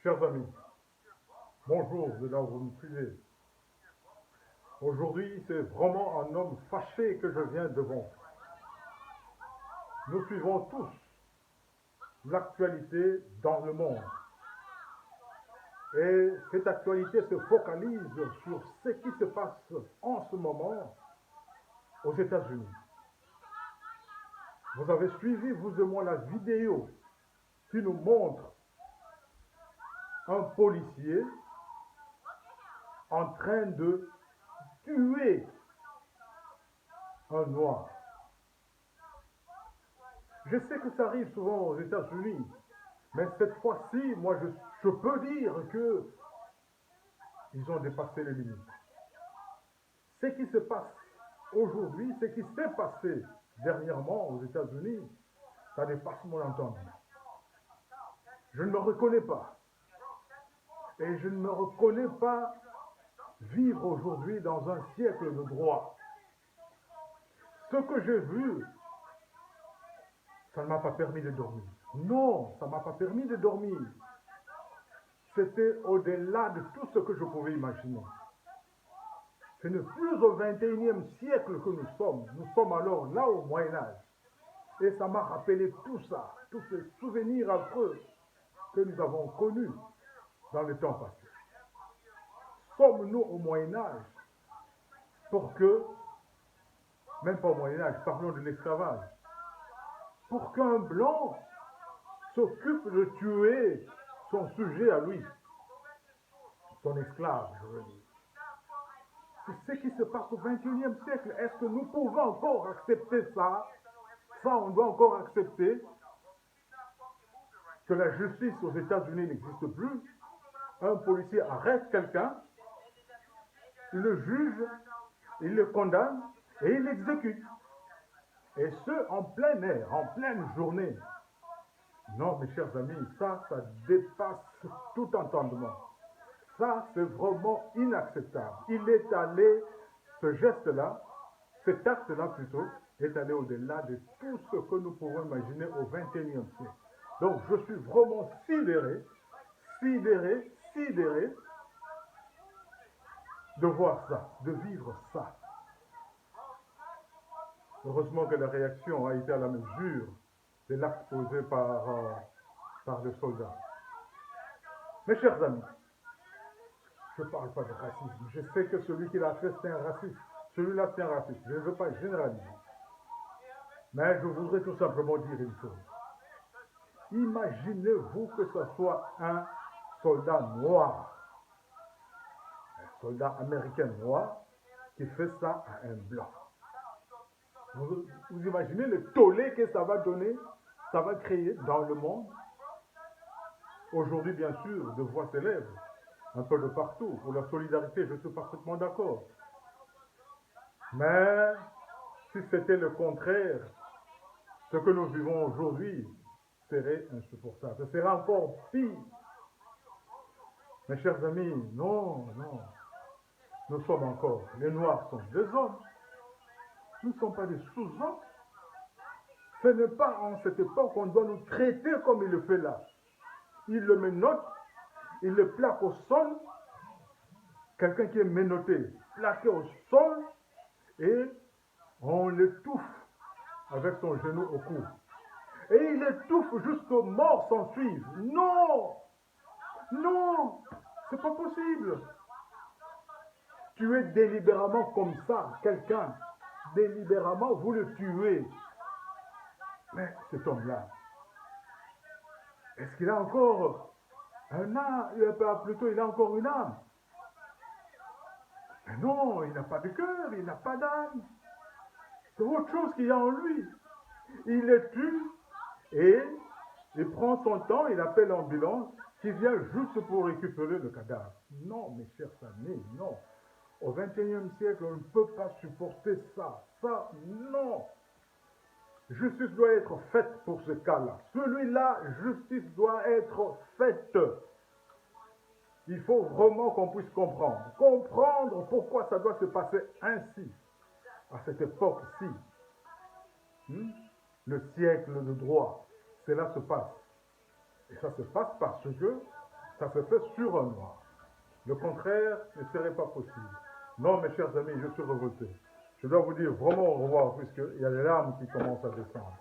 Chers amis, bonjour de là où vous me suivez. Aujourd'hui, c'est vraiment un homme fâché que je viens devant. Nous suivons tous l'actualité dans le monde. Et cette actualité se focalise sur ce qui se passe en ce moment aux États-Unis. Vous avez suivi, vous et moi, la vidéo qui nous montre un policier en train de tuer un noir. Je sais que ça arrive souvent aux États-Unis, mais cette fois-ci, moi, je peux dire que ils ont dépassé les limites. Ce qui se passe aujourd'hui, ce qui s'est passé dernièrement aux États-Unis, ça dépasse mon entendement. Je ne me reconnais pas. Et je ne me reconnais pas vivre aujourd'hui dans un siècle de droit. Ce que j'ai vu, ça ne m'a pas permis de dormir. Non, ça ne m'a pas permis de dormir. C'était au-delà de tout ce que je pouvais imaginer. Ce n'est plus au XXIe siècle que nous sommes. Nous sommes alors là au Moyen-Âge. Et ça m'a rappelé tout ça, tous ces souvenirs affreux que nous avons connus dans le temps passé. Sommes-nous au Moyen-Âge pour que, même pas au Moyen-Âge, parlons de l'esclavage, pour qu'un blanc s'occupe de tuer son sujet à lui, son esclave, je veux dire. C'est ce qui se passe au XXIe siècle. Est-ce que nous pouvons encore accepter ça? Ça, on doit encore accepter que la justice aux États-Unis n'existe plus. Un policier arrête quelqu'un, il le juge, il le condamne et il l'exécute. Et ce, en plein air, en pleine journée. Non, mes chers amis, ça dépasse tout entendement. Ça, c'est vraiment inacceptable. Il est allé, ce geste-là, cet acte-là plutôt, est allé au-delà de tout ce que nous pouvons imaginer au XXIe siècle. Donc, je suis vraiment sidéré de voir ça, de vivre ça. Heureusement que la réaction a été à la mesure de l'acte posé par le soldat. Mes chers amis, je ne parle pas de racisme. Je sais que celui qui l'a fait, c'est un raciste. Celui-là, c'est un raciste. Je ne veux pas généraliser. Mais je voudrais tout simplement dire une chose. Imaginez-vous que ce soit un soldat noir, un soldat américain noir, qui fait ça à un blanc. Vous imaginez le tollé que ça va donner, ça va créer dans le monde. Aujourd'hui, bien sûr, de voix s'élèvent un peu de partout. Pour la solidarité, je suis parfaitement d'accord. Mais si c'était le contraire, ce que nous vivons aujourd'hui serait insupportable. Ce serait encore pire. Mes chers amis, non. Nous sommes encore, les Noirs sont des hommes. Nous ne sommes pas des sous-hommes. Ce n'est pas en cette époque qu'on doit nous traiter comme il le fait là. Il le menotte, il le plaque au sol. Quelqu'un qui est menotté, plaqué au sol, et on l'étouffe avec son genou au cou. Et il étouffe jusqu'aux morts s'en suivent. Non, c'est pas possible. Tuer délibérément comme ça quelqu'un, délibérément, vous le tuez. Mais cet homme-là, est-ce qu'il a encore un âme? Plutôt, il a encore une âme. Mais non, il n'a pas de cœur, il n'a pas d'âme. C'est autre chose qu'il y a en lui. Il les tue et il prend son temps, il appelle l'ambulance qui vient juste pour récupérer le cadavre. Non, mes chers amis, non. Au XXIe siècle, on ne peut pas supporter ça. Ça, non. Justice doit être faite pour ce cas-là. Celui-là, justice doit être faite. Il faut vraiment qu'on puisse comprendre. Comprendre pourquoi ça doit se passer ainsi, à cette époque-ci. Le siècle de droit, cela se passe. Et ça se passe parce que Ça se fait sur un noir. Le contraire ne serait pas possible. Non, mes chers amis, je suis révolté. Je dois vous dire vraiment au revoir puisqu'il y a les larmes qui commencent à descendre.